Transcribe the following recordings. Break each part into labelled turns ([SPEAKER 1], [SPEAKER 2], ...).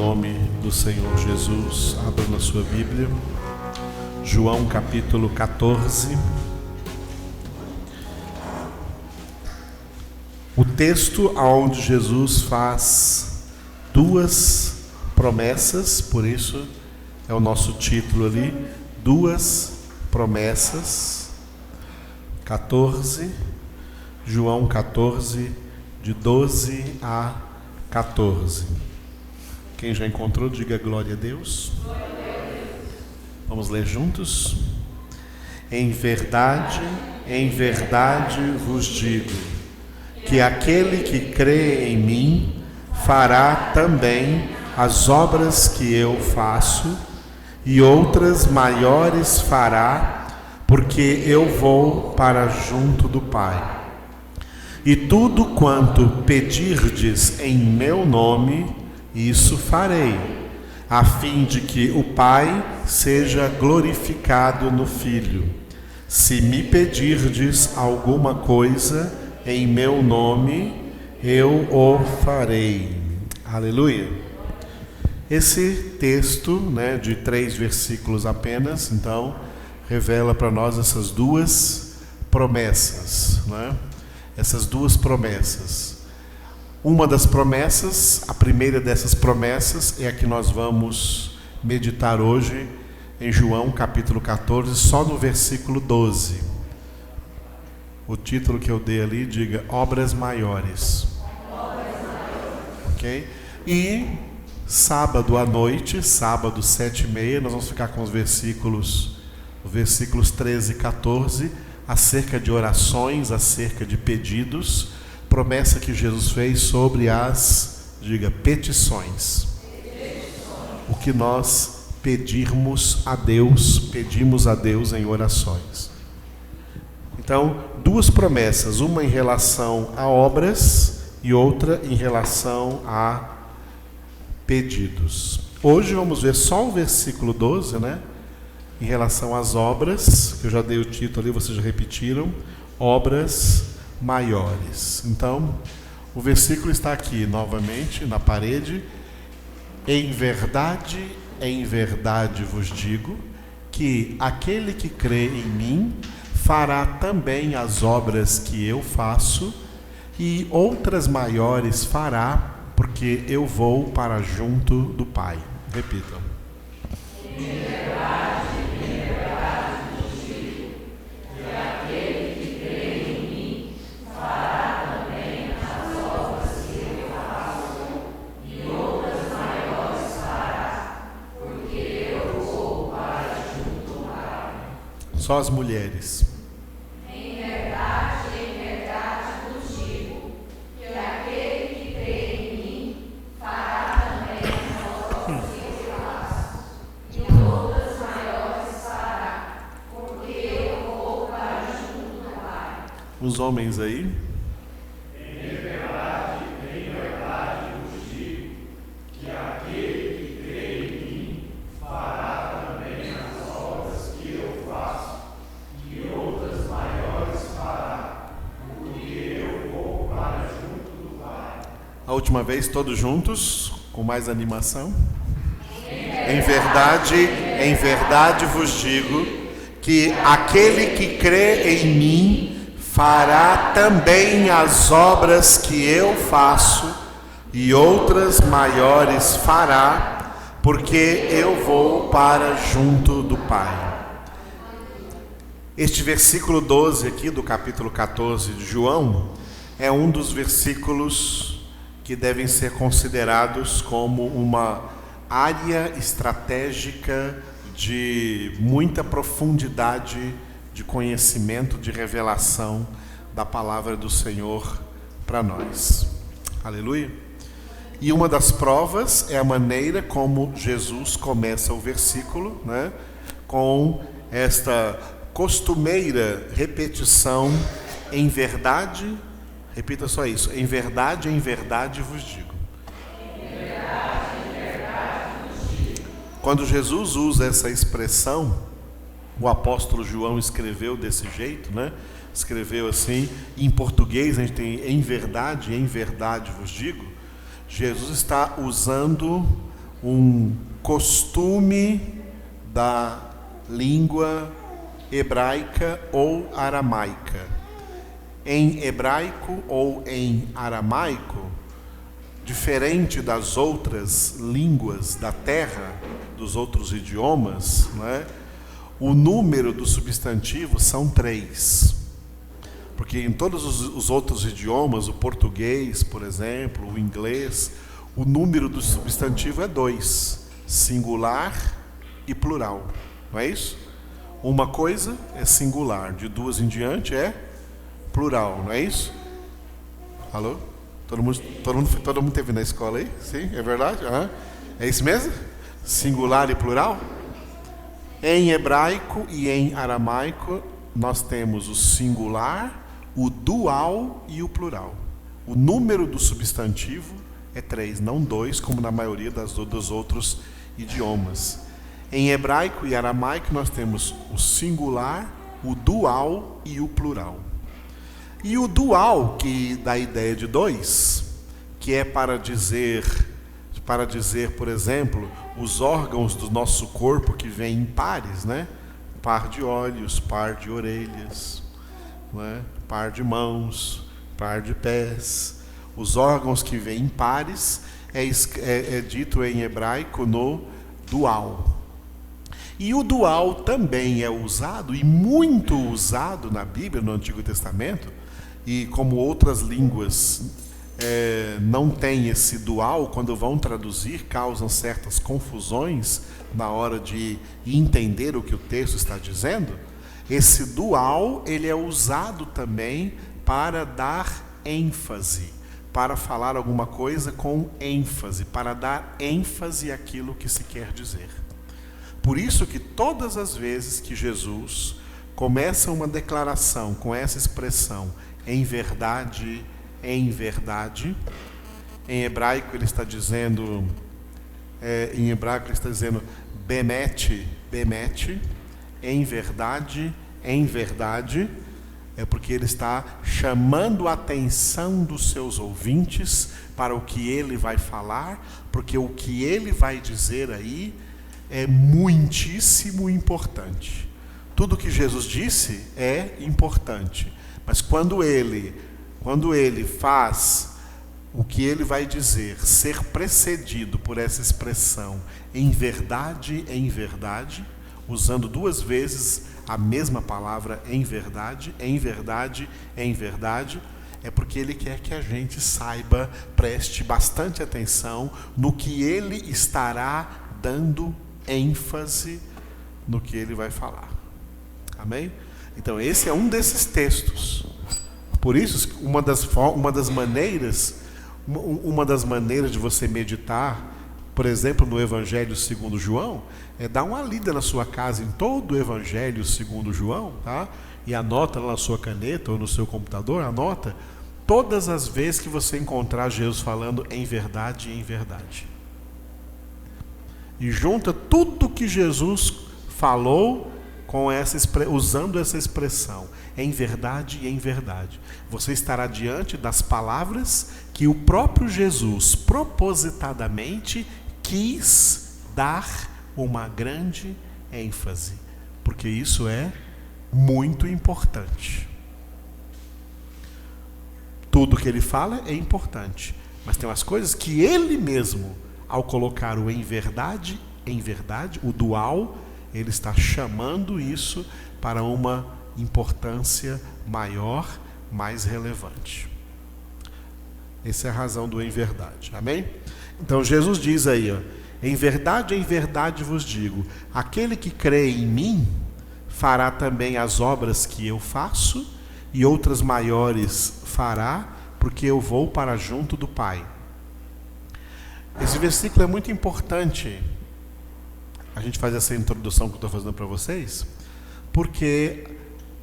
[SPEAKER 1] nome do Senhor Jesus. Abra na sua Bíblia, João capítulo 14. O texto onde Jesus faz duas promessas, por isso é o nosso título ali, duas promessas. 14, João 14, de 12 a 14. Quem já encontrou, diga glória a Deus. Vamos ler juntos? Em verdade vos digo, que aquele que crê em mim fará também as obras que eu faço, e outras maiores fará, porque eu vou para junto do Pai. E tudo quanto pedirdes em meu nome, isso farei, a fim de que o Pai seja glorificado no Filho. Se me pedirdes alguma coisa em meu nome, eu o farei. Aleluia. Esse texto, de 3 versículos apenas, então, revela para nós essas duas promessas, Essas duas promessas. Uma das promessas, a primeira dessas promessas, é a que nós vamos meditar hoje em João capítulo 14, só no versículo 12. O título que eu dei ali, diga Obras Maiores. Ok? E sábado à noite, sábado 7h30, nós vamos ficar com os versículos 13 e 14, acerca de orações, acerca de pedidos, promessa que Jesus fez sobre as, petições. O que nós pedimos a Deus em orações. Então, duas promessas, uma em relação a obras e outra em relação a pedidos. Hoje vamos ver só o versículo 12, em relação às obras, que eu já dei o título ali, vocês já repetiram, obras maiores. Então, o versículo está aqui novamente na parede. Em verdade vos digo, que aquele que crê em mim fará também as obras que eu faço, e outras maiores fará, porque eu vou para junto do Pai. Repitam. Só as mulheres.
[SPEAKER 2] Em verdade vos digo, que aquele que crê em mim fará também as obras que eu faço, e outras maiores fará, porque eu vou para junto do Pai.
[SPEAKER 1] Os homens aí. A última vez, todos juntos, com mais animação. Em verdade vos digo, que aquele que crê em mim fará também as obras que eu faço, e outras maiores fará, porque eu vou para junto do Pai. Este versículo 12 aqui do capítulo 14 de João é um dos versículos que devem ser considerados como uma área estratégica de muita profundidade de conhecimento, de revelação da palavra do Senhor para nós. Aleluia! E uma das provas é a maneira como Jesus começa o versículo, com esta costumeira repetição, em verdade. Repita só isso. Em verdade vos digo. Quando Jesus usa essa expressão, o apóstolo João escreveu desse jeito, Escreveu assim, em português a gente tem em verdade vos digo. Jesus está usando um costume da língua hebraica ou aramaica. Em hebraico ou em aramaico, diferente das outras línguas da terra, dos outros idiomas, né, o número do substantivo são 3. Porque em todos os outros idiomas, o português, por exemplo, o inglês, o número do substantivo é 2, singular e plural. Não é isso? Uma coisa é singular, de 2 em diante é plural, não é isso? Alô? Todo mundo teve na escola aí? Sim, é verdade? Uhum. É isso mesmo? Singular e plural? Em hebraico e em aramaico, nós temos o singular, o dual e o plural. O número do substantivo é 3, não 2, como na maioria dos outros idiomas. Em hebraico e aramaico, nós temos o singular, o dual e o plural. E o dual, que dá a ideia de 2, que é para dizer, por exemplo, os órgãos do nosso corpo que vêm em pares, né? Par de olhos, par de orelhas, né? Par de mãos, par de pés. Os órgãos que vêm em pares é dito em hebraico no dual. E o dual também é usado, e muito usado na Bíblia, no Antigo Testamento, e como outras línguas não tem esse dual, quando vão traduzir, causam certas confusões na hora de entender o que o texto está dizendo. Esse dual, ele é usado também para dar ênfase, para falar alguma coisa com ênfase, para dar ênfase àquilo que se quer dizer. Por isso que todas as vezes que Jesus começa uma declaração com essa expressão, em verdade, em hebraico ele está dizendo, bemet, em verdade, é porque ele está chamando a atenção dos seus ouvintes para o que ele vai falar, porque o que ele vai dizer aí é muitíssimo importante. Tudo que Jesus disse é importante, mas quando ele faz o que ele vai dizer ser precedido por essa expressão em verdade, usando 2 vezes a mesma palavra em verdade, é porque ele quer que a gente saiba, preste bastante atenção no que ele estará dando ênfase no que ele vai falar. Amém? Então esse é um desses textos. Por isso, uma das maneiras de você meditar, por exemplo, no Evangelho segundo João, é dar uma lida na sua casa em todo o Evangelho segundo João, tá? E anota lá na sua caneta ou no seu computador, anota todas as vezes que você encontrar Jesus falando em verdade. E junta tudo que Jesus falou usando essa expressão, em verdade. Você estará diante das palavras que o próprio Jesus propositadamente quis dar uma grande ênfase, porque isso é muito importante. Tudo que ele fala é importante, mas tem umas coisas que ele mesmo, ao colocar o em verdade, o dual, ele está chamando isso para uma importância maior, mais relevante. Essa é a razão do em verdade. Amém? Então Jesus diz aí, em verdade vos digo, aquele que crê em mim fará também as obras que eu faço, e outras maiores fará, porque eu vou para junto do Pai. Esse versículo é muito importante. A gente faz essa introdução que eu estou fazendo para vocês, porque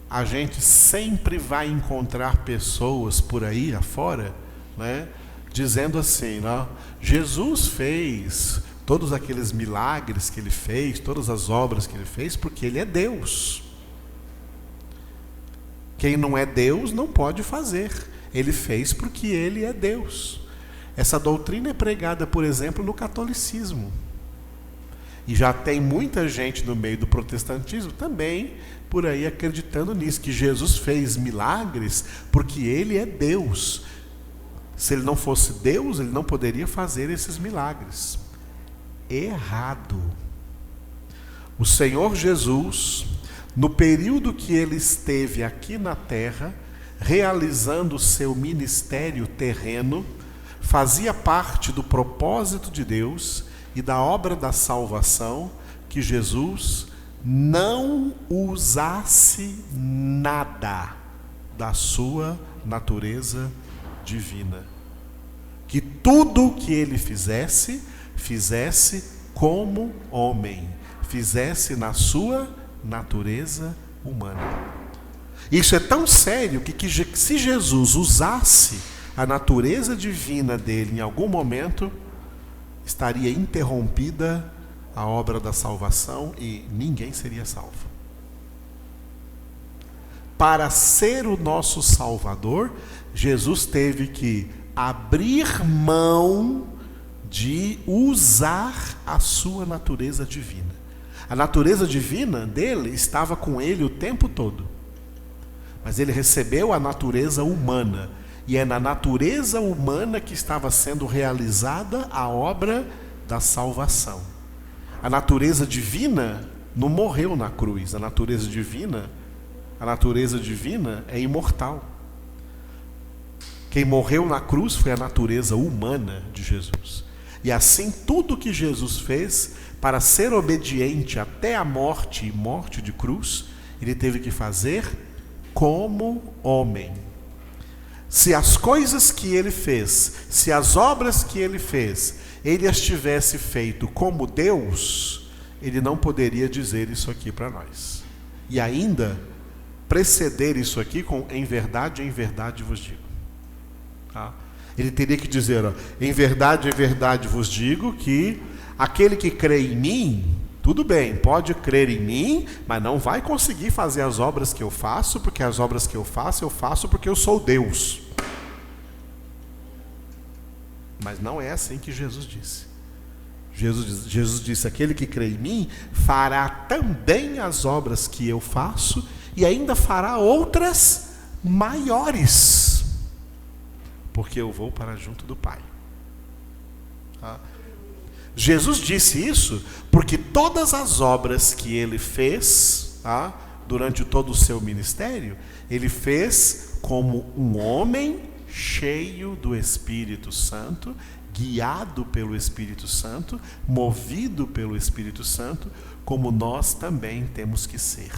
[SPEAKER 1] a gente sempre vai encontrar pessoas por aí afora, né, dizendo assim, não, Jesus fez todos aqueles milagres que ele fez, todas as obras que ele fez, porque ele é Deus. Quem não é Deus não pode fazer. Ele fez porque ele é Deus. Essa doutrina é pregada, por exemplo, no catolicismo. E já tem muita gente no meio do protestantismo também por aí acreditando nisso, que Jesus fez milagres porque ele é Deus. Se ele não fosse Deus, ele não poderia fazer esses milagres. Errado. O Senhor Jesus, no período que ele esteve aqui na terra, realizando o seu ministério terreno, fazia parte do propósito de Deus e da obra da salvação, que Jesus não usasse nada da sua natureza divina. Que tudo que ele fizesse, fizesse como homem, fizesse na sua natureza humana. Isso é tão sério que se Jesus usasse a natureza divina dele em algum momento, estaria interrompida a obra da salvação e ninguém seria salvo. Para ser o nosso Salvador, Jesus teve que abrir mão de usar a sua natureza divina. A natureza divina dele estava com ele o tempo todo. Mas ele recebeu a natureza humana. E é na natureza humana que estava sendo realizada a obra da salvação. A natureza divina não morreu na cruz. A natureza divina é imortal. Quem morreu na cruz foi a natureza humana de Jesus. E assim, tudo que Jesus fez para ser obediente até a morte e morte de cruz, ele teve que fazer como homem. Se as coisas que ele fez, se as obras que ele fez, ele as tivesse feito como Deus, ele não poderia dizer isso aqui para nós. E ainda preceder isso aqui com em verdade vos digo. Tá? Ele teria que dizer, em verdade vos digo que aquele que crê em mim, tudo bem, pode crer em mim, mas não vai conseguir fazer as obras que eu faço, porque as obras que eu faço porque eu sou Deus. Mas não é assim que Jesus disse. Jesus disse, aquele que crê em mim fará também as obras que eu faço e ainda fará outras maiores, porque eu vou para junto do Pai. Tá? Jesus disse isso porque todas as obras que ele fez, tá, durante todo o seu ministério, ele fez como um homem cheio do Espírito Santo, guiado pelo Espírito Santo, movido pelo Espírito Santo, como nós também temos que ser.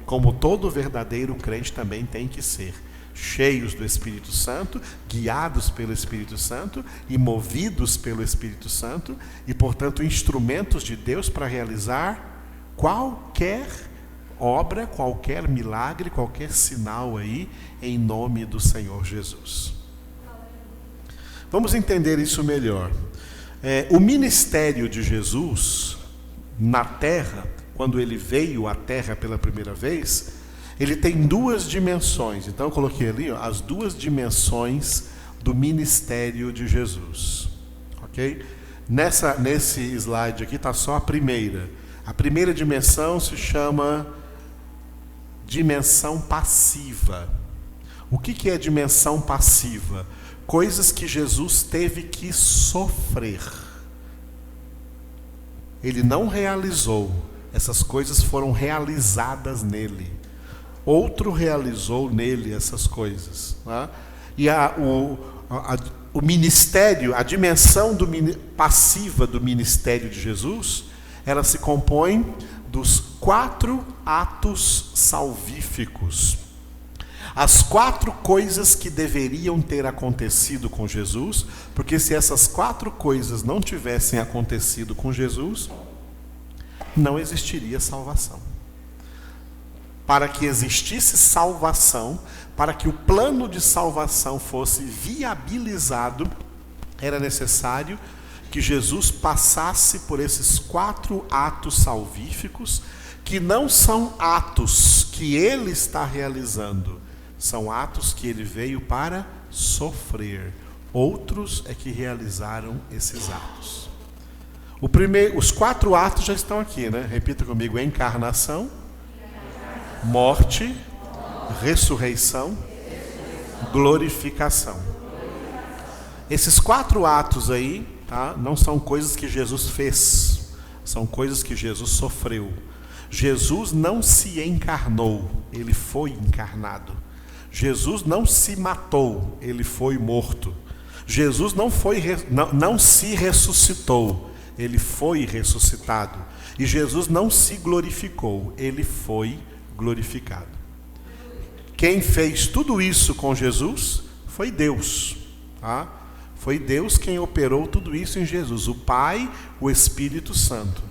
[SPEAKER 1] Como todo verdadeiro crente também tem que ser. Cheios do Espírito Santo, guiados pelo Espírito Santo e movidos pelo Espírito Santo e, portanto, instrumentos de Deus para realizar qualquer obra, qualquer milagre, qualquer sinal aí, em nome do Senhor Jesus. Vamos entender isso melhor. O ministério de Jesus na terra, quando ele veio à terra pela primeira vez, ele tem duas dimensões. Então eu coloquei ali as duas dimensões do ministério de Jesus. Ok? Nesse slide aqui está só a primeira. A primeira dimensão se chama dimensão passiva. O que é dimensão passiva? Coisas que Jesus teve que sofrer. Ele não realizou. Essas coisas foram realizadas nele. Outro realizou nele essas coisas. Tá? E o ministério, a dimensão passiva do ministério de Jesus, ela se compõe dos 4 atos salvíficos. As 4 coisas que deveriam ter acontecido com Jesus, porque se essas 4 coisas não tivessem acontecido com Jesus, não existiria salvação. Para que existisse salvação, para que o plano de salvação fosse viabilizado, era necessário que Jesus passasse por esses 4 atos salvíficos, que não são atos que ele está realizando, são atos que ele veio para sofrer. outros é que realizaram esses atos. Os 4 atos já estão aqui, né? Repita comigo: encarnação, morte, ressurreição, glorificação. Esses 4 atos aí, tá, não são coisas que Jesus fez, são coisas que Jesus sofreu. Jesus não se encarnou, ele foi encarnado. Jesus não se matou, ele foi morto. Jesus não se ressuscitou, ele foi ressuscitado. E Jesus não se glorificou, ele foi glorificado. Quem fez tudo isso com Jesus foi Deus, tá? Foi Deus quem operou tudo isso em Jesus, o Pai, o Espírito Santo.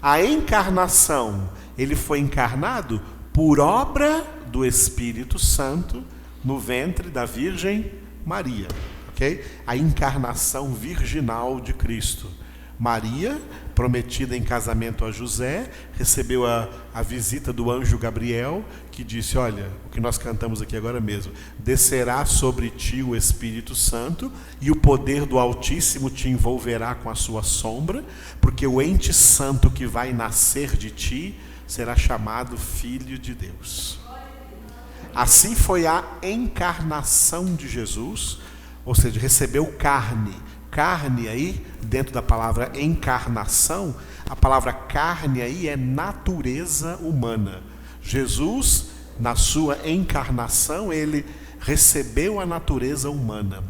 [SPEAKER 1] A encarnação, ele foi encarnado por obra do Espírito Santo no ventre da Virgem Maria, ok? A encarnação virginal de Cristo. Maria, prometida em casamento a José, recebeu a visita do anjo Gabriel, que disse: olha, o que nós cantamos aqui agora mesmo: descerá sobre ti o Espírito Santo e o poder do Altíssimo te envolverá com a sua sombra, porque o ente santo que vai nascer de ti será chamado Filho de Deus. Assim foi a encarnação de Jesus, ou seja, recebeu carne. Carne aí, dentro da palavra encarnação, a palavra carne aí é natureza humana. Jesus, na sua encarnação, ele recebeu a natureza humana.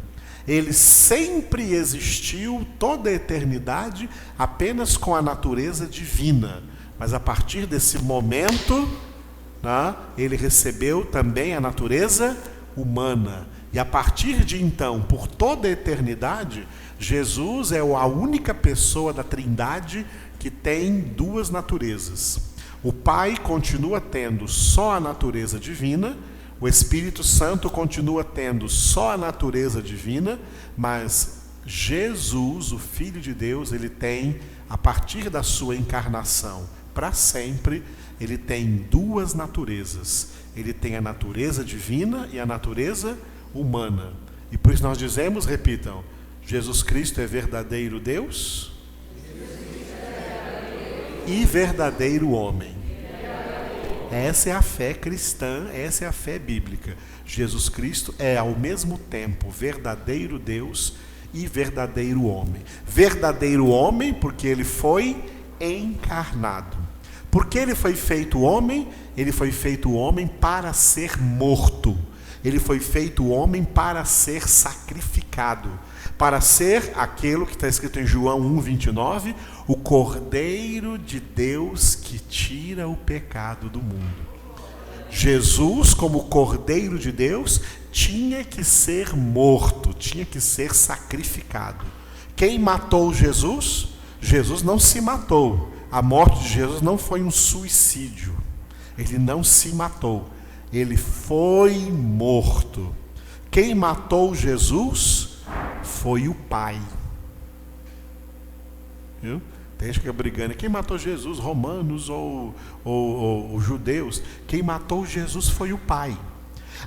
[SPEAKER 1] Ele sempre existiu toda a eternidade apenas com a natureza divina. Mas a partir desse momento, né, ele recebeu também a natureza humana. E a partir de então, por toda a eternidade, Jesus é a única pessoa da Trindade que tem 2 naturezas. O Pai continua tendo só a natureza divina, o Espírito Santo continua tendo só a natureza divina, mas Jesus, o Filho de Deus, ele tem, a partir da sua encarnação, para sempre, ele tem 2 naturezas. Ele tem a natureza divina e a natureza humana. E por isso nós dizemos, repitam: Jesus Cristo é verdadeiro Deus e verdadeiro homem. Essa é a fé cristã, essa é a fé bíblica. Jesus Cristo é ao mesmo tempo verdadeiro Deus e verdadeiro homem. Verdadeiro homem porque ele foi encarnado. Porque ele foi feito homem? Ele foi feito homem para ser morto. Ele foi feito homem para ser sacrificado, para ser aquilo que está escrito em João 1,29, o Cordeiro de Deus que tira o pecado do mundo. Jesus, como Cordeiro de Deus, tinha que ser morto, tinha que ser sacrificado. Quem matou Jesus? Jesus não se matou. A morte de Jesus não foi um suicídio. Ele não se matou. Ele foi morto. Quem matou Jesus foi o Pai. Viu? Tem gente que fica brigando. Quem matou Jesus? Romanos ou judeus? Quem matou Jesus foi o Pai.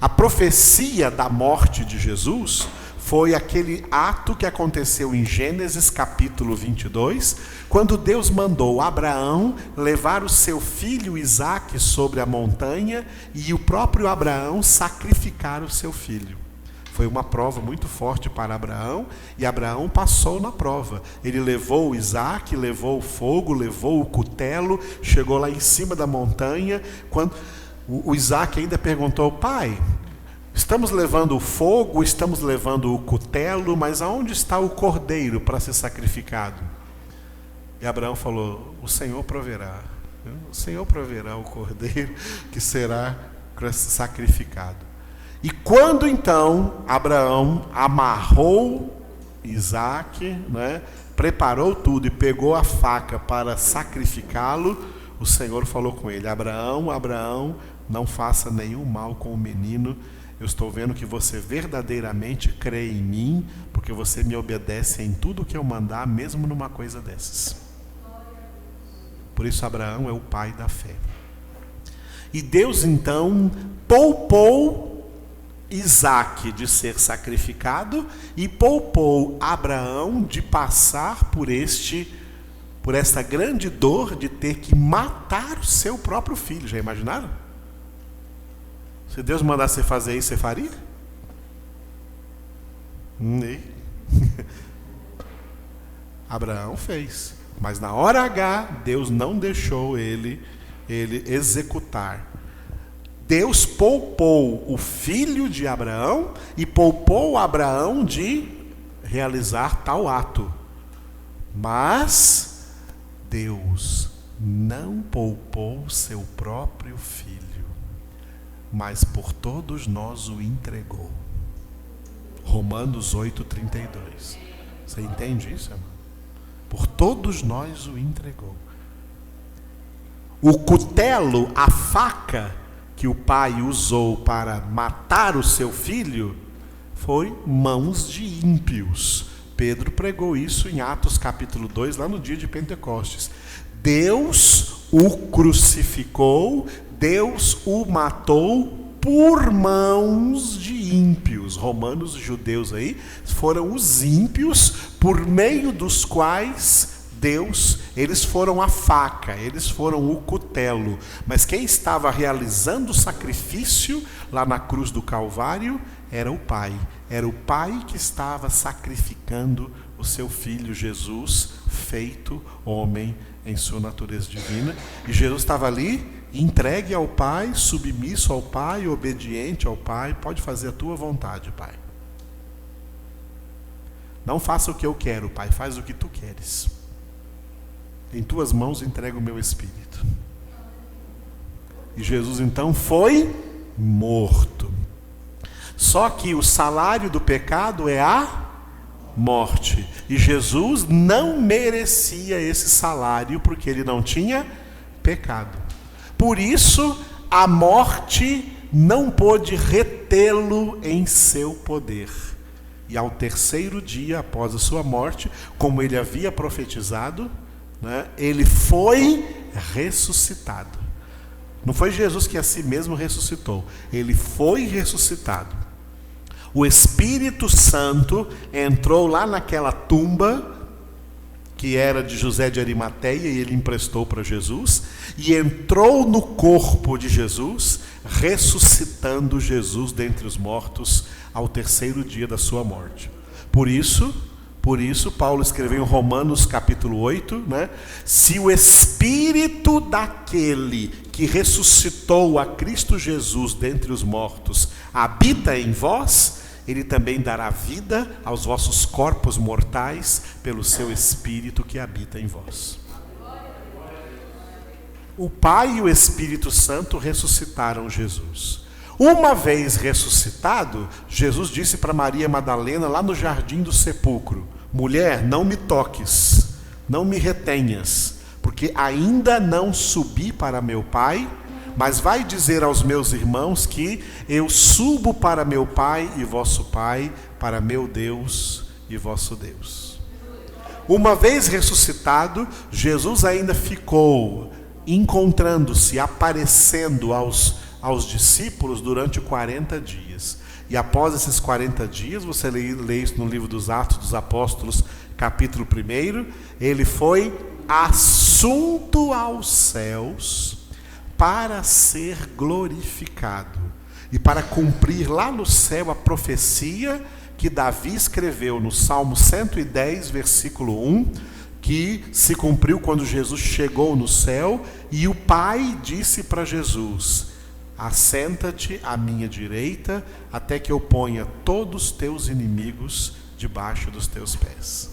[SPEAKER 1] A profecia da morte de Jesus foi aquele ato que aconteceu em Gênesis capítulo 22, quando Deus mandou Abraão levar o seu filho Isaque sobre a montanha e o próprio Abraão sacrificar o seu filho. Foi uma prova muito forte para Abraão, e Abraão passou na prova. Ele levou o Isaque, levou o fogo, levou o cutelo, chegou lá em cima da montanha, quando o Isaque ainda perguntou: pai, estamos levando o fogo, estamos levando o cutelo, mas aonde está o cordeiro para ser sacrificado? E Abraão falou: o Senhor proverá. O Senhor proverá o cordeiro que será sacrificado. E quando então Abraão amarrou Isaque, né, preparou tudo e pegou a faca para sacrificá-lo, o Senhor falou com ele: Abraão, Abraão, não faça nenhum mal com o menino. Eu estou vendo que você verdadeiramente crê em mim, porque você me obedece em tudo que eu mandar, mesmo numa coisa dessas. Por isso Abraão é o pai da fé. E Deus então poupou Isaque de ser sacrificado e poupou Abraão de passar por esta grande dor de ter que matar o seu próprio filho. Já imaginaram? Se Deus mandasse você fazer isso, você faria? Abraão fez, mas na hora H, Deus não deixou ele executar. Deus poupou o filho de Abraão e poupou Abraão de realizar tal ato. Mas Deus não poupou seu próprio filho, mas por todos nós o entregou. Romanos 8:32. Você entende isso, irmão? Por todos nós o entregou. O cutelo, a faca que o pai usou para matar o seu filho, foi mãos de ímpios. Pedro pregou isso em Atos capítulo 2, lá no dia de Pentecostes. Deus o crucificou, Deus o matou por mãos de ímpios. Romanos, judeus aí, foram os ímpios por meio dos quais eles foram a faca, eles foram o cutelo. Mas quem estava realizando o sacrifício lá na cruz do Calvário era o Pai. Era o Pai que estava sacrificando o seu Filho Jesus, feito homem em sua natureza divina. E Jesus estava ali, entregue ao Pai, submisso ao Pai, obediente ao Pai. Pode fazer a tua vontade, Pai. Não faça o que eu quero, Pai, faz o que tu queres. Em tuas mãos entrego o meu espírito. E Jesus então foi morto. Só que o salário do pecado é a morte. E Jesus não merecia esse salário porque ele não tinha pecado. Por isso, a morte não pôde retê-lo em seu poder. E ao terceiro dia após a sua morte, como ele havia profetizado, ele foi ressuscitado. Não foi Jesus que a si mesmo ressuscitou. Ele foi ressuscitado. O Espírito Santo entrou lá naquela tumba que era de José de Arimateia e ele emprestou para Jesus, e entrou no corpo de Jesus, ressuscitando Jesus dentre os mortos ao terceiro dia da sua morte. Por isso, Paulo escreveu em Romanos capítulo 8, se o Espírito daquele que ressuscitou a Cristo Jesus dentre os mortos habita em vós, ele também dará vida aos vossos corpos mortais pelo seu Espírito que habita em vós. O Pai e o Espírito Santo ressuscitaram Jesus. Uma vez ressuscitado, Jesus disse para Maria Madalena lá no jardim do sepulcro: mulher, não me toques, não me retenhas, porque ainda não subi para meu Pai, mas vai dizer aos meus irmãos que eu subo para meu Pai e vosso Pai, para meu Deus e vosso Deus. Uma vez ressuscitado, Jesus ainda ficou encontrando-se, aparecendo aos discípulos durante 40 dias. E após esses 40 dias, você lê isso no livro dos Atos dos Apóstolos, capítulo 1, ele foi assunto aos céus para ser glorificado e para cumprir lá no céu a profecia que Davi escreveu no Salmo 110, versículo 1, que se cumpriu quando Jesus chegou no céu e o Pai disse para Jesus: assenta-te à minha direita, até que eu ponha todos os teus inimigos debaixo dos teus pés.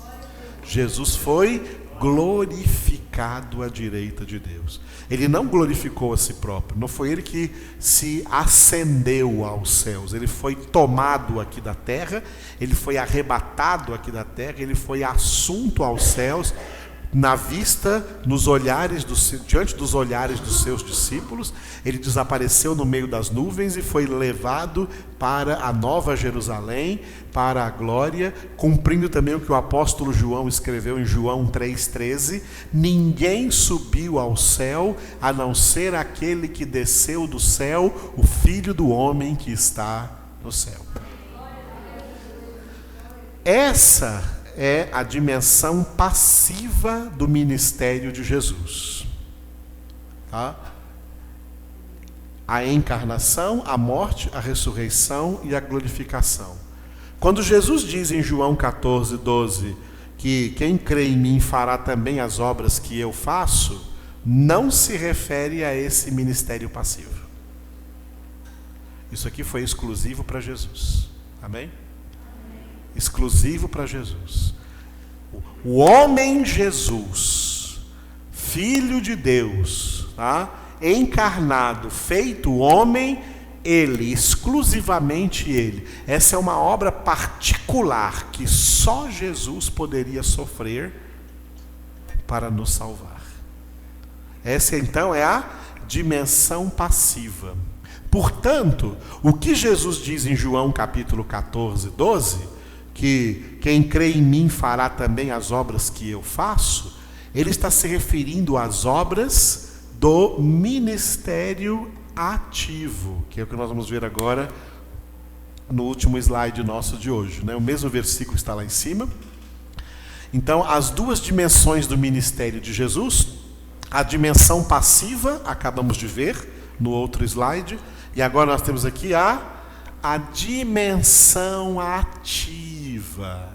[SPEAKER 1] Jesus foi glorificado à direita de Deus. Ele não glorificou a si próprio, não foi ele que se ascendeu aos céus. Ele foi tomado aqui da terra, ele foi arrebatado aqui da terra, ele foi assunto aos céus, na vista, diante dos olhares dos seus discípulos. Ele desapareceu no meio das nuvens e foi levado para a Nova Jerusalém, para a glória, cumprindo também o que o apóstolo João escreveu em João 3,13: ninguém subiu ao céu, a não ser aquele que desceu do céu, o Filho do homem que está no céu. Essa é a dimensão passiva do ministério de Jesus. Tá? A encarnação, a morte, a ressurreição e a glorificação. Quando Jesus diz em João 14:12 que quem crê em mim fará também as obras que eu faço, não se refere a esse ministério passivo. Isso aqui foi exclusivo para Jesus. Amém? Exclusivo para Jesus. O homem Jesus, Filho de Deus, tá? Encarnado, feito homem, ele, exclusivamente ele. Essa é uma obra particular que só Jesus poderia sofrer para nos salvar. Essa então é a dimensão passiva. Portanto, o que Jesus diz em João capítulo 14:12, que quem crê em mim fará também as obras que eu faço, ele está se referindo às obras do ministério ativo, que é o que nós vamos ver agora no último slide nosso de hoje, né? O mesmo versículo está lá em cima. Então, as duas dimensões do ministério de Jesus, a dimensão passiva, acabamos de ver no outro slide, e agora nós temos aqui a dimensão ativa.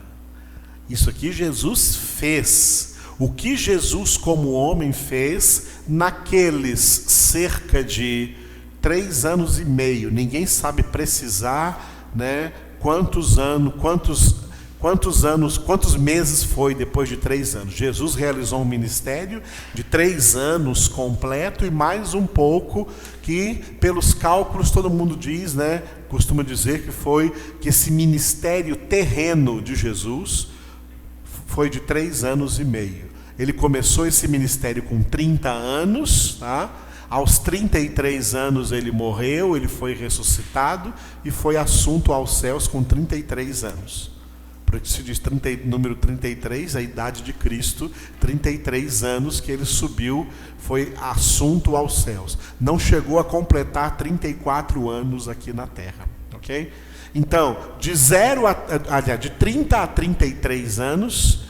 [SPEAKER 1] Isso aqui Jesus fez. O que Jesus como homem fez naqueles cerca de 3 anos e meio. Ninguém sabe precisar, né, quantos meses foi depois de 3 anos. Jesus realizou um ministério de 3 anos completo e mais um pouco, que pelos cálculos todo mundo diz, né, costuma dizer que esse ministério terreno de Jesus foi de 3 anos e meio. Ele começou esse ministério com 30 anos, tá? Aos 33 anos ele morreu, ele foi ressuscitado e foi assunto aos céus com 33 anos. Por isso se diz número 33, a idade de Cristo, 33 anos que ele subiu, foi assunto aos céus. Não chegou a completar 34 anos aqui na terra, ok? Então, de 30 a 33 anos,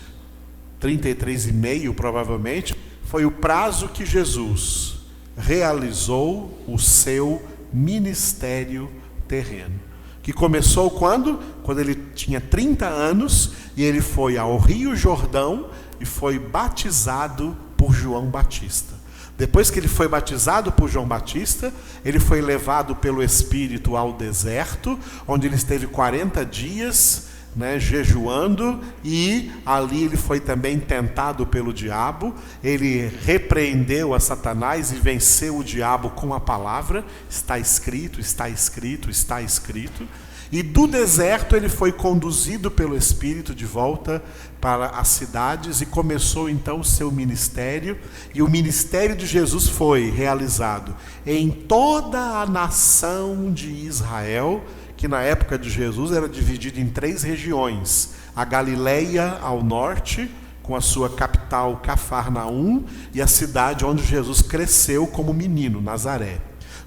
[SPEAKER 1] 33 e meio provavelmente, foi o prazo que Jesus realizou o seu ministério terreno. Que começou quando? Quando ele tinha 30 anos e ele foi ao Rio Jordão e foi batizado por João Batista. Depois que ele foi batizado por João Batista, ele foi levado pelo Espírito ao deserto, onde ele esteve 40 dias, né, jejuando, e ali ele foi também tentado pelo diabo. Ele repreendeu a Satanás e venceu o diabo com a palavra: está escrito, está escrito, está escrito. E do deserto ele foi conduzido pelo Espírito de volta para as cidades e começou então o seu ministério. E o ministério de Jesus foi realizado em toda a nação de Israel, que na época de Jesus era dividido em 3 regiões: a Galileia ao norte, com a sua capital Cafarnaum, e a cidade onde Jesus cresceu como menino, Nazaré.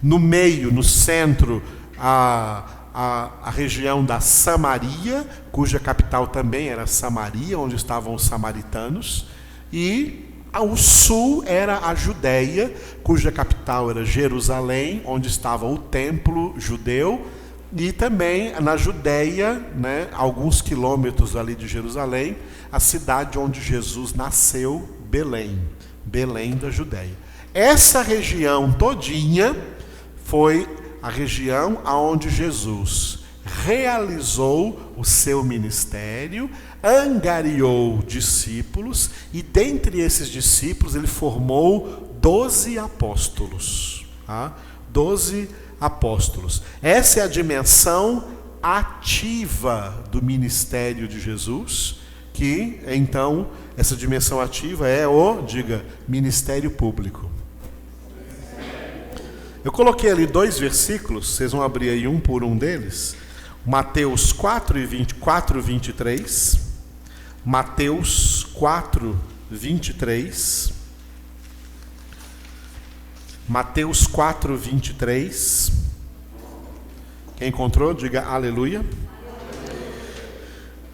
[SPEAKER 1] No meio, no centro, a região da Samaria, cuja capital também era Samaria, onde estavam os samaritanos, e ao sul era a Judéia, cuja capital era Jerusalém, onde estava o templo judeu. E também na Judéia, né, alguns quilômetros ali de Jerusalém, a cidade onde Jesus nasceu, Belém, Belém da Judéia. Essa região todinha foi a região aonde Jesus realizou o seu ministério, angariou discípulos, e dentre esses discípulos ele formou 12 apóstolos. Tá? 12 apóstolos. Essa é a dimensão ativa do ministério de Jesus, que então essa dimensão ativa é ministério público. Eu coloquei ali 2 versículos, vocês vão abrir aí um por um deles. Mateus 4:23. Mateus 4:23. Mateus 4:23. Quem encontrou, diga aleluia.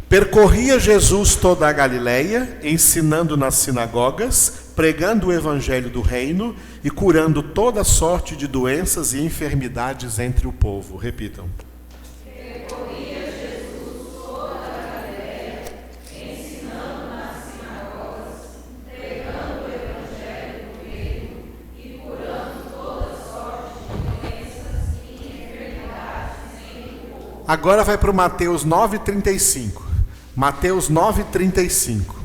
[SPEAKER 1] Percorria Jesus toda a Galileia, ensinando nas sinagogas, pregando o evangelho do reino e curando toda sorte de doenças e enfermidades entre o povo. Repitam.
[SPEAKER 2] Percorria Jesus toda a Galileia, ensinando nas sinagogas, pregando o evangelho do reino e curando toda sorte de doenças e enfermidades entre o povo.
[SPEAKER 1] Agora vai para o Mateus 9,35. Mateus 9,35.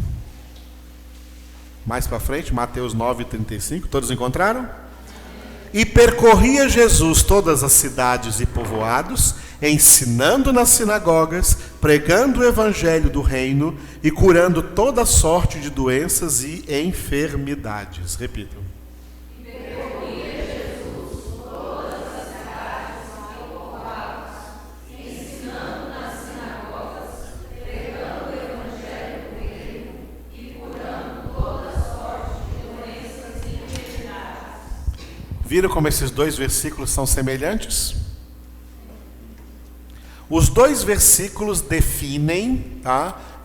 [SPEAKER 1] Mais para frente, Mateus 9,35. Todos encontraram? E percorria Jesus todas as cidades e povoados, ensinando nas sinagogas, pregando o evangelho do reino e curando toda sorte de doenças e enfermidades. Repitam. Viram como esses dois versículos são semelhantes? Os dois versículos definem,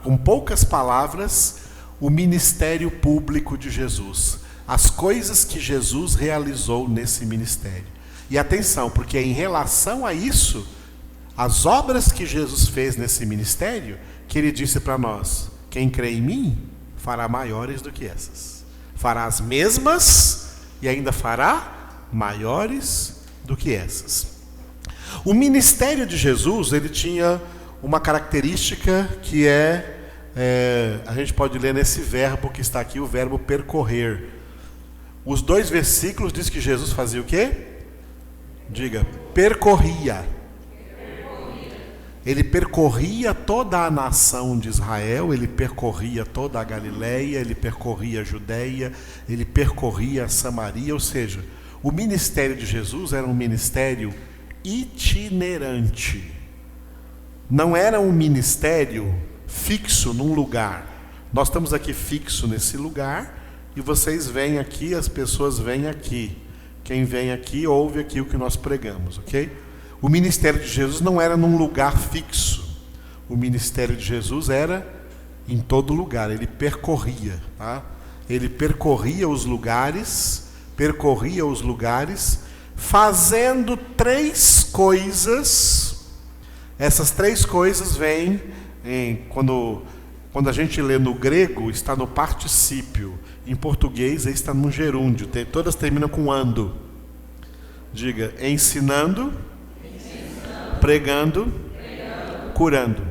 [SPEAKER 1] com poucas palavras, o ministério público de Jesus. As coisas que Jesus realizou nesse ministério. E atenção, porque em relação a isso, as obras que Jesus fez nesse ministério, que ele disse para nós: quem crê em mim, fará maiores do que essas. Fará as mesmas e ainda fará maiores do que essas. O ministério de Jesus, ele tinha uma característica que a gente pode ler nesse verbo que está aqui, o verbo percorrer. Os dois versículos diz que Jesus fazia o quê? Diga, percorria. Ele percorria toda a nação de Israel, ele percorria toda a Galileia, ele percorria a Judeia, ele percorria a Samaria, ou seja, o ministério de Jesus era um ministério itinerante. Não era um ministério fixo num lugar. Nós estamos aqui fixo nesse lugar e vocês vêm aqui, as pessoas vêm aqui. Quem vem aqui ouve aqui o que nós pregamos, ok? O ministério de Jesus não era num lugar fixo. O ministério de Jesus era em todo lugar. Ele percorria, tá? Ele percorria os lugares, fazendo três coisas. Essas três coisas vêm quando a gente lê no grego, está no particípio. Em português está no gerúndio. Todas terminam com ando. Diga, ensinando, pregando, curando.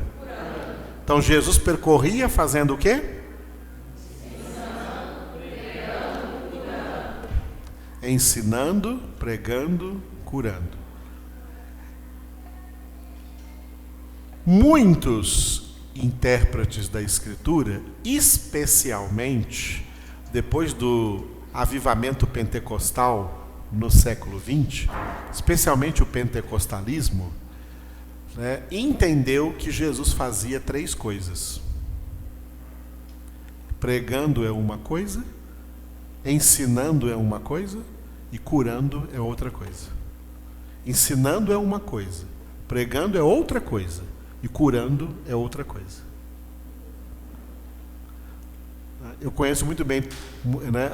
[SPEAKER 1] Então Jesus percorria fazendo o quê? Ensinando, pregando, curando. Muitos intérpretes da Escritura, especialmente depois do avivamento pentecostal no século XX, especialmente o pentecostalismo, entendeu que Jesus fazia três coisas. Pregando é uma coisa, ensinando é uma coisa e curando é outra coisa. Ensinando é uma coisa, pregando é outra coisa e curando é outra coisa. Eu conheço muito bem,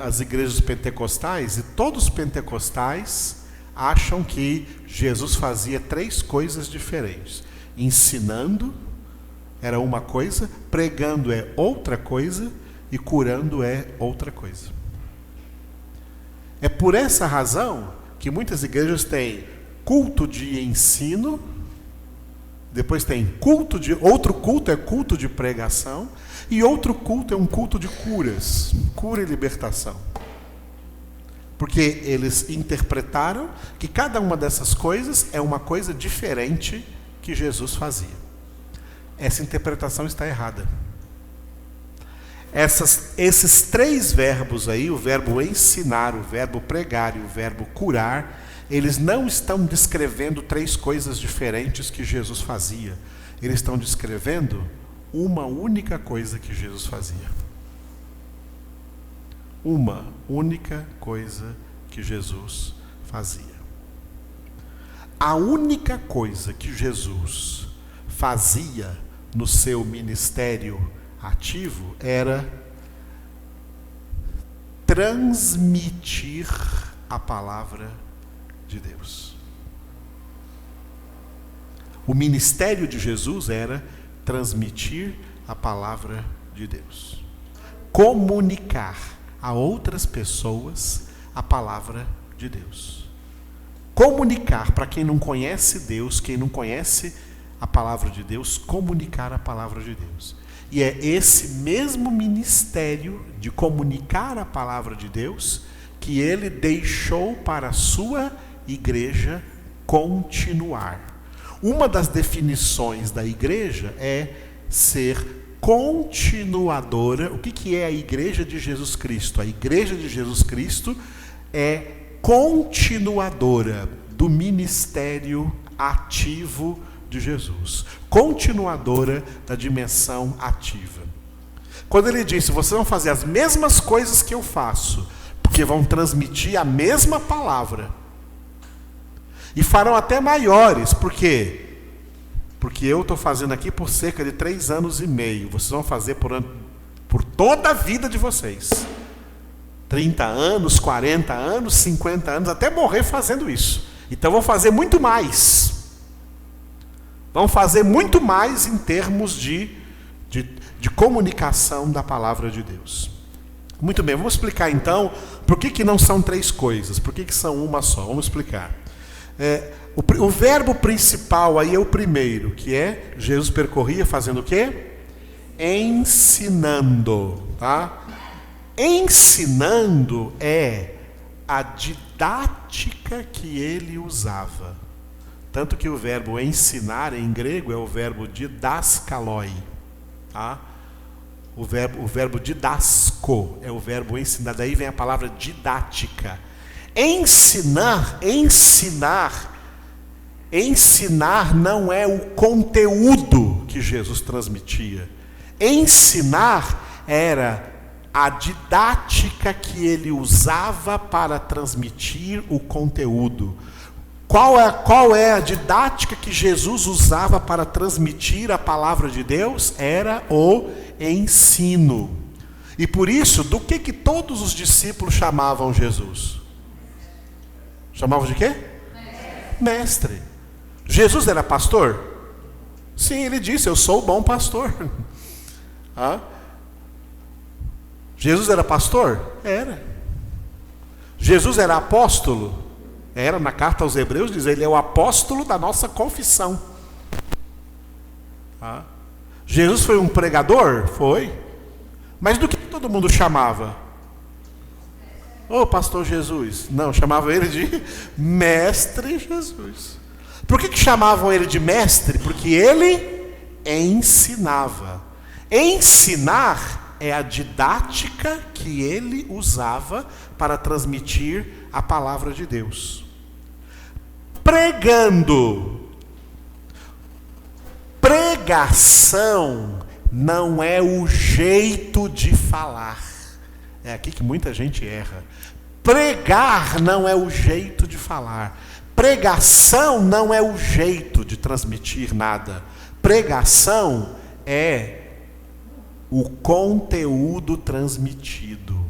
[SPEAKER 1] as igrejas pentecostais, e todos os pentecostais acham que Jesus fazia três coisas diferentes. Ensinando era uma coisa, pregando é outra coisa e curando é outra coisa. É por essa razão que muitas igrejas têm culto de ensino, depois tem outro culto é culto de pregação, e outro culto é um culto de curas, cura e libertação. Porque eles interpretaram que cada uma dessas coisas é uma coisa diferente que Jesus fazia. Essa interpretação está errada. Esses três verbos aí, o verbo ensinar, o verbo pregar e o verbo curar, eles não estão descrevendo três coisas diferentes que Jesus fazia. Eles estão descrevendo uma única coisa que Jesus fazia. Uma única coisa que Jesus fazia. A única coisa que Jesus fazia no seu ministério ativo era transmitir a palavra de Deus. O ministério de Jesus era transmitir a palavra de Deus, comunicar a outras pessoas a palavra de Deus. Comunicar para quem não conhece Deus, quem não conhece a palavra de Deus, comunicar a palavra de Deus. E é esse mesmo ministério de comunicar a palavra de Deus que ele deixou para a sua igreja continuar. Uma das definições da igreja é ser continuadora. O que é a igreja de Jesus Cristo? A igreja de Jesus Cristo é continuadora do ministério ativo de Jesus, continuadora da dimensão ativa. Quando ele disse, vocês vão fazer as mesmas coisas que eu faço, porque vão transmitir a mesma palavra, e farão até maiores. Por quê? Porque eu estou fazendo aqui por cerca de 3 anos e meio, vocês vão fazer por toda a vida de vocês, 30 anos, 40 anos, 50 anos, até morrer fazendo isso. Então vão fazer muito mais. Vão fazer muito mais em termos de comunicação da palavra de Deus. Muito bem, vamos explicar então por que não são 3 coisas, por que são uma só. Vamos explicar. O verbo principal aí é o primeiro, que é Jesus percorria fazendo o quê? Ensinando, tá? Ensinando é a didática que ele usava. Tanto que o verbo ensinar em grego é o verbo didaskaloi, tá? O verbo didasko é o verbo ensinar, daí vem a palavra didática. Ensinar não é o conteúdo que Jesus transmitia. Ensinar era a didática que ele usava para transmitir o conteúdo. Qual é a didática que Jesus usava para transmitir a palavra de Deus? Era o ensino. E por isso, do que todos os discípulos chamavam Jesus? Chamavam de quê? Mestre. Jesus era pastor? Sim, ele disse, eu sou o bom pastor. Jesus era pastor? Era. Jesus era apóstolo? Era. Na carta aos Hebreus diz, ele é o apóstolo da nossa confissão. Jesus foi um pregador? Foi. Mas do que todo mundo chamava? Ô pastor Jesus. Não, chamava ele de mestre Jesus. Por que chamavam ele de mestre? Porque ele ensinava. Ensinar é a didática que ele usava para transmitir a palavra de Deus. Pregando. Pregação não é o jeito de falar. É aqui que muita gente erra. Pregar não é o jeito de falar. Pregação não é o jeito de transmitir nada. Pregação é o conteúdo transmitido,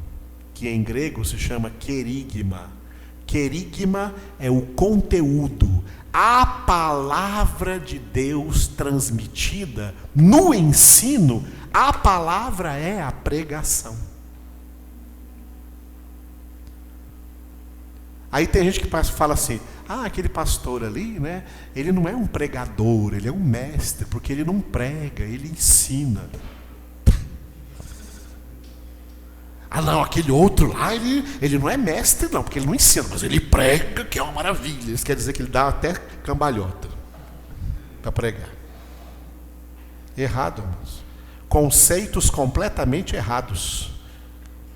[SPEAKER 1] que em grego se chama querigma. Querigma é o conteúdo, a palavra de Deus transmitida no ensino. A palavra é a pregação. Aí tem gente que fala assim, aquele pastor ali, né? Ele não é um pregador, ele é um mestre, porque ele não prega, ele ensina. Não, aquele outro lá, ele não é mestre não, porque ele não ensina, mas ele prega, que é uma maravilha. Isso quer dizer que ele dá até cambalhota para pregar. Errado, irmãos. Conceitos completamente errados.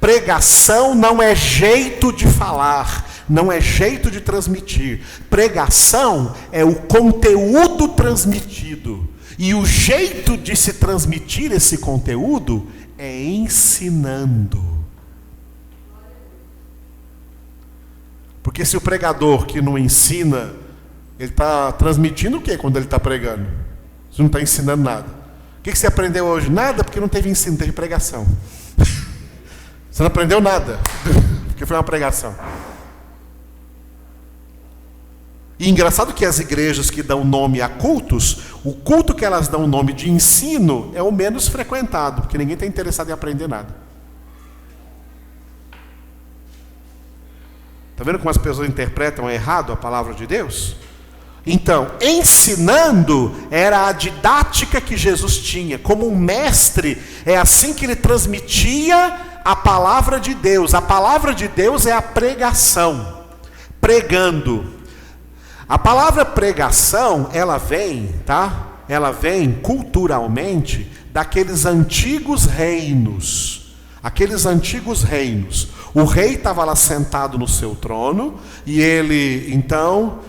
[SPEAKER 1] Pregação não é jeito de falar, não é jeito de transmitir. Pregação é o conteúdo transmitido. E o jeito de se transmitir esse conteúdo é ensinando. Porque se o pregador que não ensina, Ele está transmitindo o que quando ele está pregando? Você não está ensinando nada. O que você aprendeu hoje? Nada, porque não teve ensino, teve pregação. Você não aprendeu nada, porque foi uma pregação. E engraçado que as igrejas que dão nome a cultos, o culto que elas dão nome de ensino é o menos frequentado, porque ninguém está interessado em aprender nada. Está vendo como as pessoas interpretam errado a palavra de Deus? Então, ensinando era a didática que Jesus tinha. Como um mestre, é assim que ele transmitia a palavra de Deus. A palavra de Deus é a pregação. Pregando. A palavra pregação, ela vem, tá? Ela vem culturalmente daqueles antigos reinos. Aqueles antigos reinos. O rei estava lá sentado no seu trono e ele então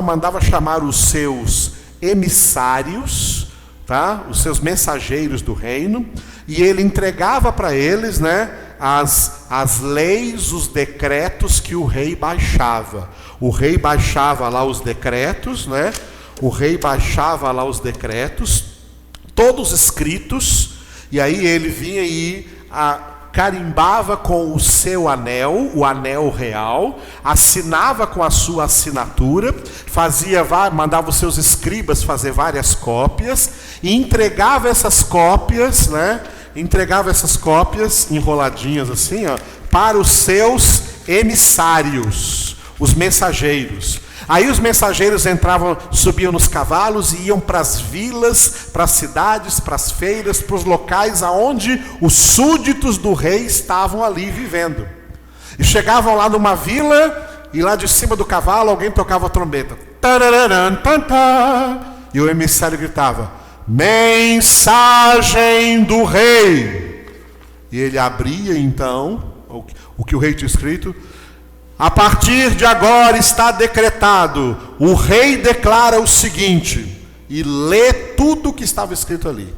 [SPEAKER 1] mandava chamar os seus emissários, tá? Os seus mensageiros do reino, e ele entregava para eles, né, as leis, os decretos que o rei baixava. O rei baixava lá os decretos, né? O rei baixava lá os decretos, todos escritos, e aí ele vinha e carimbava com o seu anel, o anel real, assinava com a sua assinatura, mandava os seus escribas fazer várias cópias e entregava essas cópias, né? Entregava essas cópias enroladinhas assim, ó, para os seus emissários, os mensageiros. Aí os mensageiros subiam nos cavalos e iam para as vilas, para as cidades, para as feiras, para os locais aonde os súditos do rei estavam ali vivendo. E chegavam lá numa vila e lá de cima do cavalo alguém tocava a trombeta. E o emissário gritava: mensagem do rei. E ele abria então o que o rei tinha escrito. A partir de agora está decretado, o rei declara o seguinte, e lê tudo o que estava escrito ali.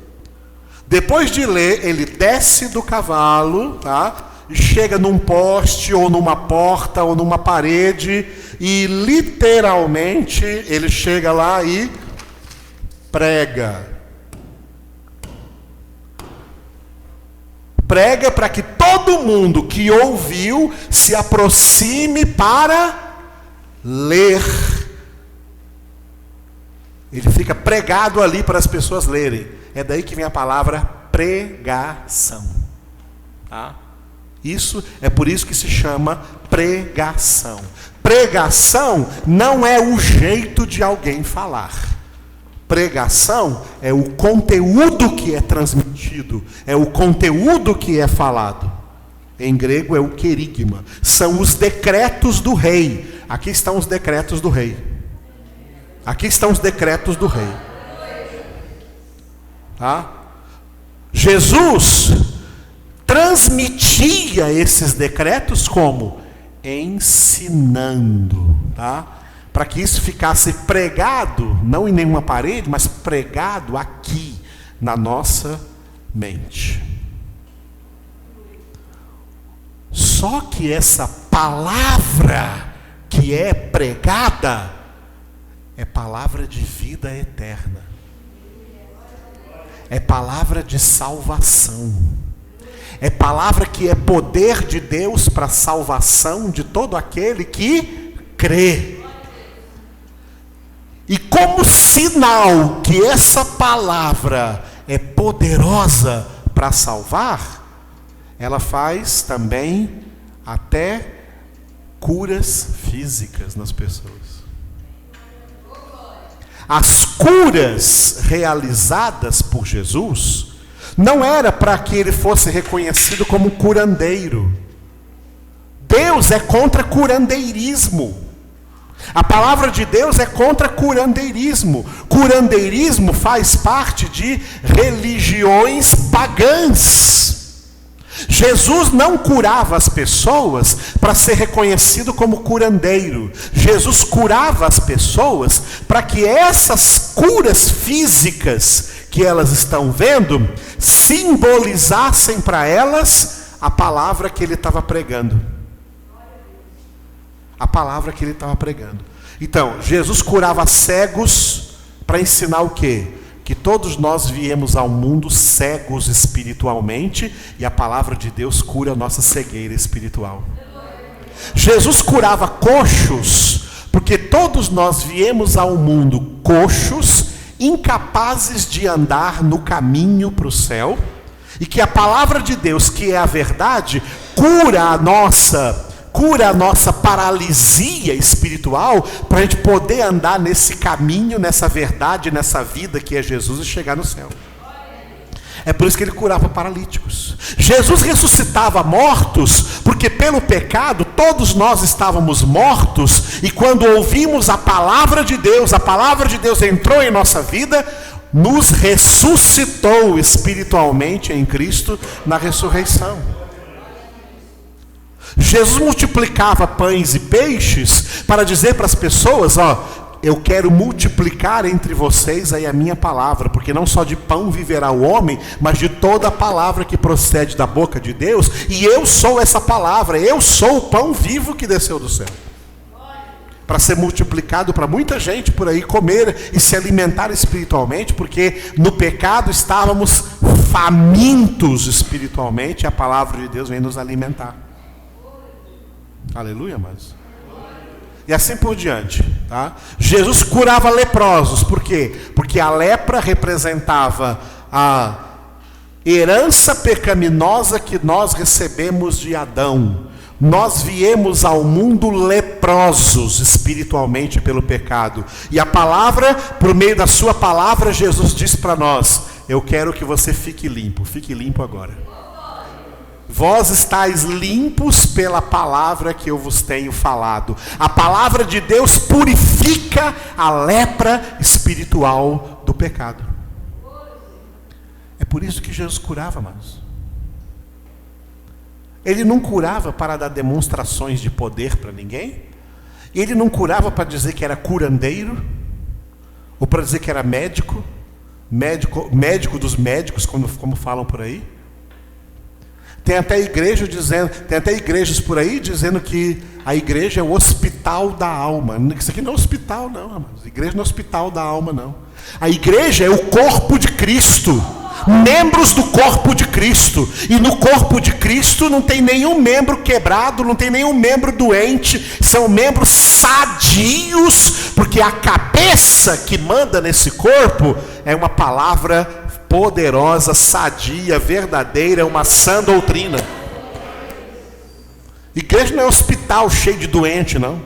[SPEAKER 1] Depois de ler, ele desce do cavalo, tá? E chega num poste, ou numa porta, ou numa parede, e literalmente ele chega lá e prega. Prega para que todo mundo que ouviu se aproxime para ler. Ele fica pregado ali para as pessoas lerem. É daí que vem a palavra pregação. Tá? É por isso que se chama pregação. Pregação não é o jeito de alguém falar. Pregação é o conteúdo que é transmitido, é o conteúdo que é falado. Em grego é o querigma. São os decretos do rei. Aqui estão os decretos do rei. Aqui estão os decretos do rei. Tá? Jesus transmitia esses decretos como? Ensinando, tá? Para que isso ficasse pregado, não em nenhuma parede, mas pregado aqui, na nossa mente. Só que essa palavra que é pregada, é palavra de vida eterna. É palavra de salvação. É palavra que é poder de Deus para a salvação de todo aquele que crê. E como sinal que essa palavra é poderosa para salvar, ela faz também até curas físicas nas pessoas. As curas realizadas por Jesus não era para que ele fosse reconhecido como curandeiro. Deus é contra curandeirismo. A palavra de Deus é contra curandeirismo. Curandeirismo faz parte de religiões pagãs. Jesus não curava as pessoas para ser reconhecido como curandeiro. Jesus curava as pessoas para que essas curas físicas que elas estão vendo simbolizassem para elas a palavra que ele estava pregando. A palavra que ele estava pregando. Então, Jesus curava cegos para ensinar o quê? Que todos nós viemos ao mundo cegos espiritualmente e a palavra de Deus cura a nossa cegueira espiritual. Jesus curava coxos porque todos nós viemos ao mundo coxos, incapazes de andar no caminho para o céu, e que a palavra de Deus, que é a verdade, cura a nossa paralisia espiritual, para a gente poder andar nesse caminho, nessa verdade, nessa vida que é Jesus e chegar no céu. É por isso que ele curava paralíticos. Jesus ressuscitava mortos, porque pelo pecado todos nós estávamos mortos, e quando ouvimos a palavra de Deus entrou em nossa vida, nos ressuscitou espiritualmente em Cristo na ressurreição. Jesus multiplicava pães e peixes para dizer para as pessoas, eu quero multiplicar entre vocês aí a minha palavra, porque não só de pão viverá o homem, mas de toda a palavra que procede da boca de Deus, e eu sou essa palavra, eu sou o pão vivo que desceu do céu. Para ser multiplicado para muita gente por aí comer e se alimentar espiritualmente, porque no pecado estávamos famintos espiritualmente, e a palavra de Deus vem nos alimentar. Aleluia, amados. E assim por diante, tá? Jesus curava leprosos, por quê? Porque a lepra representava a herança pecaminosa que nós recebemos de Adão. Nós viemos ao mundo leprosos espiritualmente pelo pecado. E a palavra, por meio da sua palavra, Jesus diz para nós, eu quero que você fique limpo agora. Vós estáis limpos pela palavra que eu vos tenho falado. A palavra de Deus purifica a lepra espiritual do pecado. É por isso que Jesus curava, amados. Ele não curava para dar demonstrações de poder para ninguém. Ele não curava para dizer que era curandeiro, ou para dizer que era médico dos médicos, como falam por aí. Tem até igrejas por aí dizendo que a igreja é o hospital da alma. Isso aqui não é hospital, não, amados. A igreja não é hospital da alma, não. A igreja é o corpo de Cristo. Membros do corpo de Cristo. E no corpo de Cristo não tem nenhum membro quebrado, não tem nenhum membro doente. São membros sadios, porque a cabeça que manda nesse corpo é uma palavra poderosa, sadia, verdadeira, uma sã doutrina. Igreja não é hospital cheio de doente, não.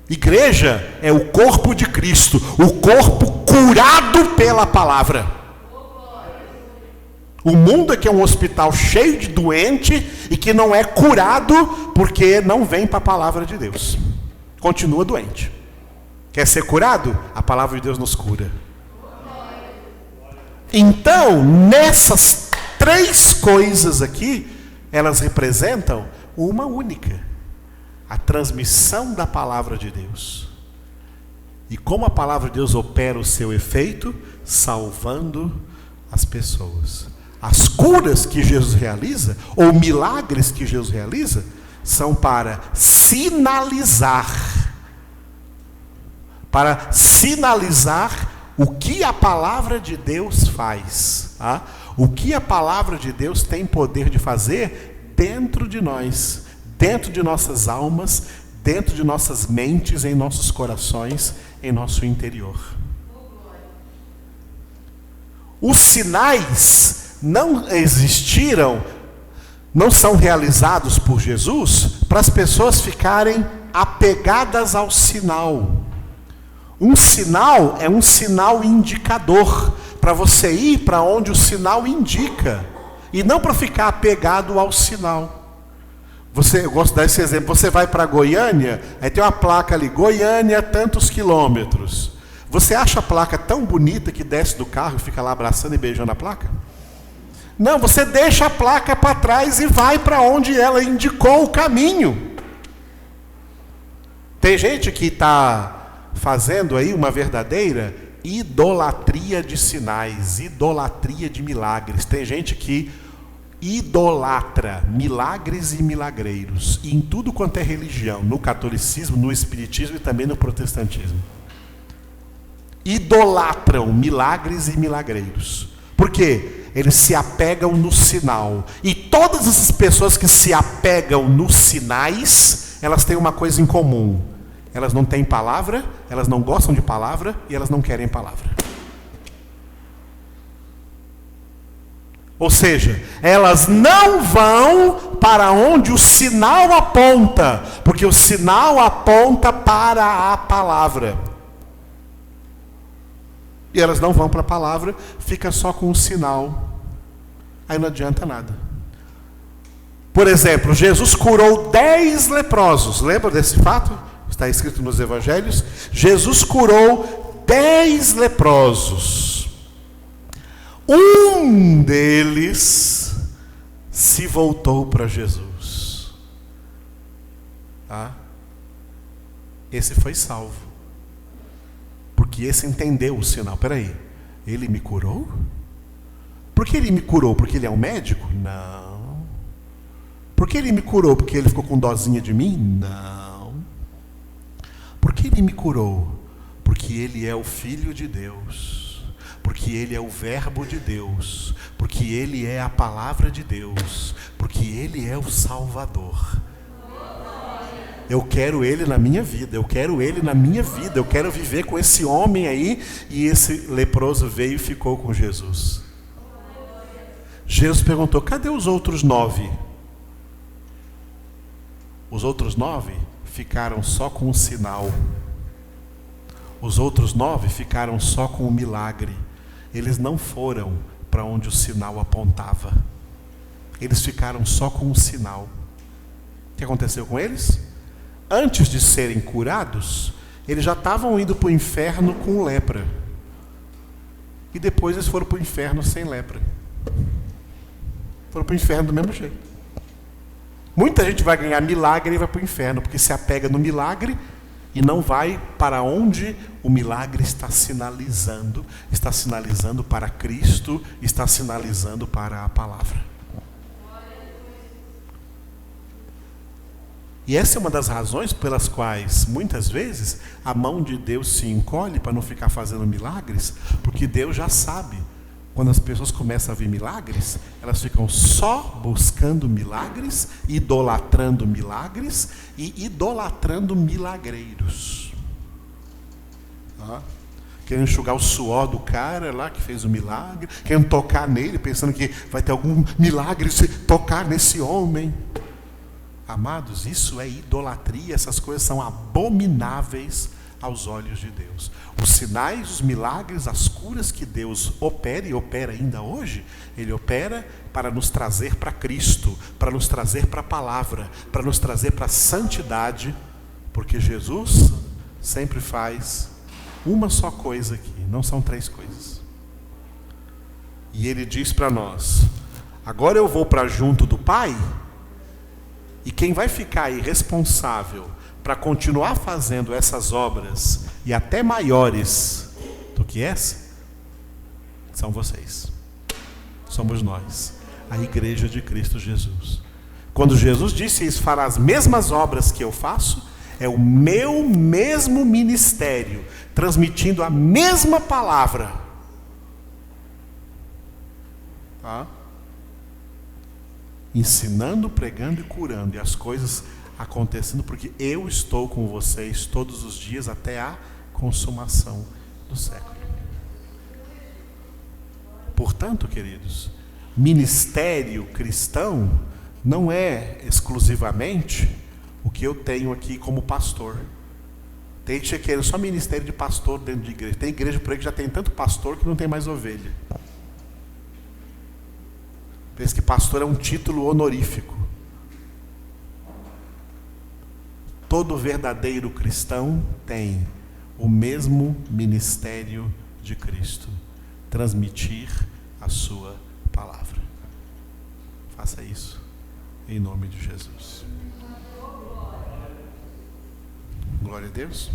[SPEAKER 1] Igreja é o corpo de Cristo, o corpo curado pela palavra. O mundo é que é um hospital cheio de doente e que não é curado porque não vem para a palavra de Deus. Continua doente. Quer ser curado? A palavra de Deus nos cura. Então, nessas três coisas aqui, elas representam uma única: a transmissão da palavra de Deus. E como a palavra de Deus opera o seu efeito, salvando as pessoas. As curas que Jesus realiza, ou milagres que Jesus realiza, são para sinalizar o que a palavra de Deus faz, tá? O que a palavra de Deus tem poder de fazer dentro de nós, dentro de nossas almas, dentro de nossas mentes, em nossos corações, em nosso interior. Os sinais não existiram, não são realizados por Jesus para as pessoas ficarem apegadas ao sinal. Um sinal é um sinal indicador, para você ir para onde o sinal indica, e não para ficar apegado ao sinal. Eu gosto de dar esse exemplo. Você vai para Goiânia, aí tem uma placa ali, Goiânia tantos quilômetros. Você acha a placa tão bonita que desce do carro e fica lá abraçando e beijando a placa? Não, você deixa a placa para trás e vai para onde ela indicou o caminho. Tem gente que está fazendo aí uma verdadeira idolatria de sinais, idolatria de milagres. Tem gente que idolatra milagres e milagreiros, e em tudo quanto é religião, no catolicismo, no espiritismo e também no protestantismo. Idolatram milagres e milagreiros. Por quê? Eles se apegam no sinal. E todas essas pessoas que se apegam nos sinais, elas têm uma coisa em comum: elas não têm palavra, elas não gostam de palavra e elas não querem palavra. Ou seja, elas não vão para onde o sinal aponta, porque o sinal aponta para a palavra. E elas não vão para a palavra, fica só com o sinal. Aí não adianta nada. Por exemplo, Jesus curou 10 leprosos. Lembra desse fato? Está escrito nos evangelhos. Jesus curou 10 leprosos. Um deles se voltou para Jesus. Esse foi salvo. Porque esse entendeu o sinal. Peraí, ele me curou? Por que ele me curou? Porque ele é um médico? Não. Por que ele me curou? Porque ele ficou com dozinha de mim? Não. Por que ele me curou? Porque ele é o Filho de Deus. Porque ele é o Verbo de Deus. Porque ele é a Palavra de Deus. Porque ele é o Salvador. Eu quero ele na minha vida, eu quero ele na minha vida, eu quero viver com esse homem aí. E esse leproso veio e ficou com Jesus. Jesus perguntou: cadê os outros 9? Os outros 9 ficaram só com o sinal. Os outros 9 ficaram só com o milagre. Eles não foram para onde o sinal apontava. Eles ficaram só com o sinal. O que aconteceu com eles? Antes de serem curados, eles já estavam indo para o inferno com lepra. E depois eles foram para o inferno sem lepra. Foram para o inferno do mesmo jeito. Muita gente vai ganhar milagre e vai para o inferno, porque se apega no milagre e não vai para onde o milagre está sinalizando. Está sinalizando para Cristo, está sinalizando para a palavra. E essa é uma das razões pelas quais, muitas vezes, a mão de Deus se encolhe para não ficar fazendo milagres, porque Deus já sabe. Quando as pessoas começam a ver milagres, elas ficam só buscando milagres, idolatrando milagres e idolatrando milagreiros. Querendo enxugar o suor do cara lá que fez o milagre, querendo tocar nele, pensando que vai ter algum milagre se tocar nesse homem. Amados, isso é idolatria, essas coisas são abomináveis aos olhos de Deus. Os sinais, os milagres, as curas que Deus opera e opera ainda hoje, Ele opera para nos trazer para Cristo, para nos trazer para a palavra, para nos trazer para a santidade, porque Jesus sempre faz uma só coisa aqui, não são 3 coisas. E Ele diz para nós: agora eu vou para junto do Pai, e quem vai ficar aí responsável para continuar fazendo essas obras, e até maiores do que essa, são vocês. Somos nós, a igreja de Cristo Jesus. Quando Jesus disse isso, fará as mesmas obras que eu faço, é o meu mesmo ministério, transmitindo a mesma palavra. Ensinando, pregando e curando, e as coisas acontecendo, porque eu estou com vocês todos os dias até a consumação do século. Portanto, queridos, ministério cristão não é exclusivamente o que eu tenho aqui como pastor. Tem gente que quer só ministério de pastor dentro de igreja. Tem igreja por aí que já tem tanto pastor que não tem mais ovelha. Pensa que pastor é um título honorífico. Todo verdadeiro cristão tem o mesmo ministério de Cristo: transmitir a sua palavra. Faça isso em nome de Jesus. Glória a Deus.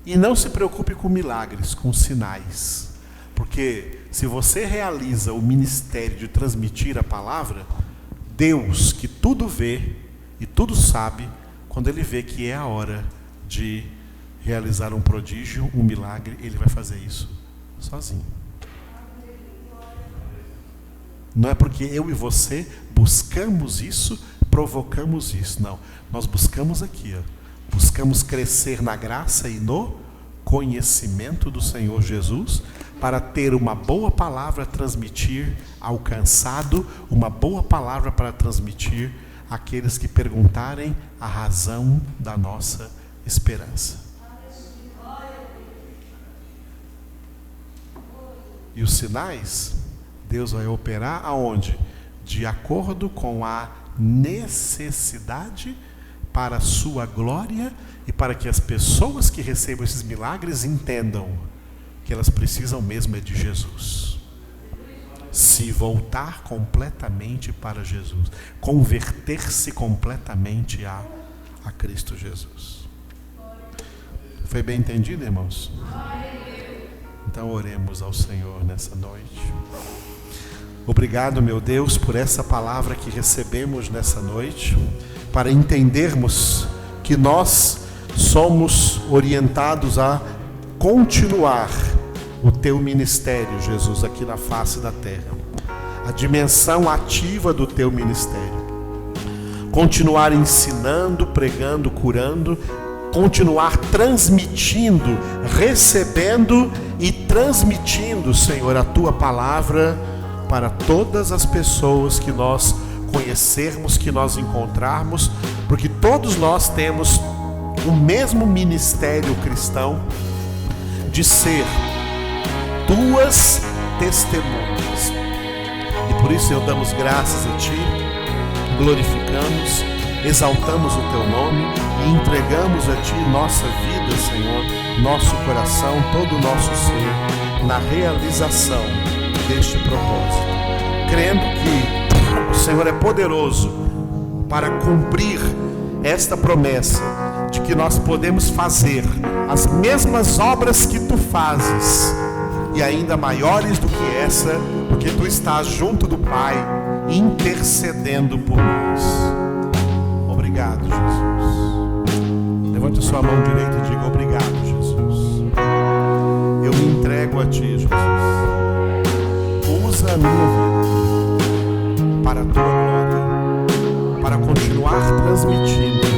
[SPEAKER 1] E não se preocupe com milagres, com sinais. Porque se você realiza o ministério de transmitir a palavra, Deus, que tudo vê e tudo sabe, quando Ele vê que é a hora de realizar um prodígio, um milagre, Ele vai fazer isso sozinho. Não é porque eu e você buscamos isso, provocamos isso. Não, nós buscamos aqui, buscamos crescer na graça e no conhecimento do Senhor Jesus, para ter uma boa palavra a transmitir ao cansado, uma boa palavra para transmitir àqueles que perguntarem a razão da nossa esperança. E os sinais, Deus vai operar aonde? De acordo com a necessidade, para a sua glória e para que as pessoas que recebam esses milagres entendam que elas precisam mesmo é de Jesus. Se voltar completamente para Jesus, converter-se completamente a Cristo Jesus. Foi bem entendido, irmãos? Então oremos ao Senhor nessa noite. Obrigado, meu Deus, por essa palavra que recebemos nessa noite, para entendermos que nós somos orientados a continuar o teu ministério, Jesus, aqui na face da terra. A dimensão ativa do teu ministério. Continuar ensinando, pregando, curando, continuar transmitindo, recebendo e transmitindo, Senhor, a tua palavra para todas as pessoas que nós conhecermos, que nós encontrarmos, porque todos nós temos o mesmo ministério cristão de ser tuas testemunhas. E por isso eu damos graças a Ti, glorificamos, exaltamos o Teu nome e entregamos a Ti nossa vida, Senhor, nosso coração, todo o nosso ser, na realização deste propósito, crendo que o Senhor é poderoso para cumprir esta promessa de que nós podemos fazer as mesmas obras que Tu fazes e ainda maiores do que essa, porque Tu estás junto do Pai intercedendo por nós. Obrigado, Jesus. Levante a sua mão direita e diga: obrigado, Jesus. Eu me entrego a Ti, Jesus. Usa a minha vida para a Tua glória, para continuar transmitindo